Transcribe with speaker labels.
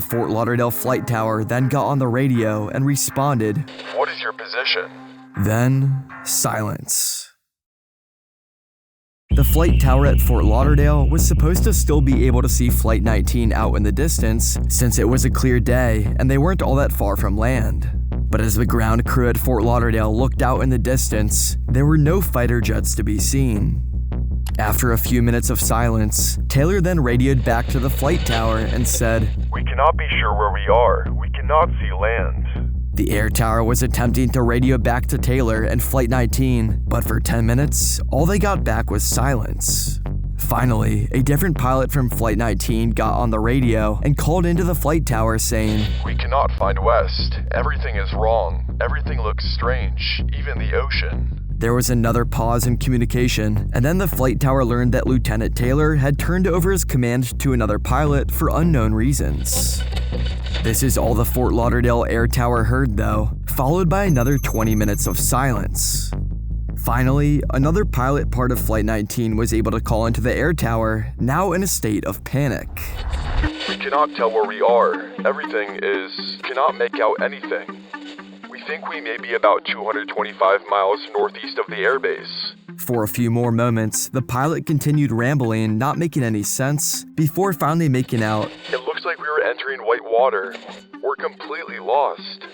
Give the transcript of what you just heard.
Speaker 1: The Fort Lauderdale flight tower then got on the radio and responded,
Speaker 2: "What is your position?"
Speaker 1: Then, silence. The flight tower at Fort Lauderdale was supposed to still be able to see Flight 19 out in the distance since it was a clear day and they weren't all that far from land. But as the ground crew at Fort Lauderdale looked out in the distance, there were no fighter jets to be seen. After a few minutes of silence, Taylor then radioed back to the flight tower and said,
Speaker 2: "We cannot be sure where we are. We cannot see land."
Speaker 1: The air tower was attempting to radio back to Taylor and Flight 19, but for 10 minutes, all they got back was silence. Finally, a different pilot from Flight 19 got on the radio and called into the flight tower saying,
Speaker 2: "We cannot find West. Everything is wrong. Everything looks strange, even the ocean."
Speaker 1: There was another pause in communication, and then the flight tower learned that Lieutenant Taylor had turned over his command to another pilot for unknown reasons. This is all the Fort Lauderdale air tower heard though, followed by another 20 minutes of silence. Finally, another pilot part of Flight 19 was able to call into the air tower, now in a state of panic.
Speaker 2: "We cannot tell where we are. Everything is... cannot make out anything. We think we may be about 225 miles northeast of the airbase."
Speaker 1: For a few more moments, the pilot continued rambling, not making any sense, before finally making out,
Speaker 2: "It looks like we were entering white water. We're completely lost."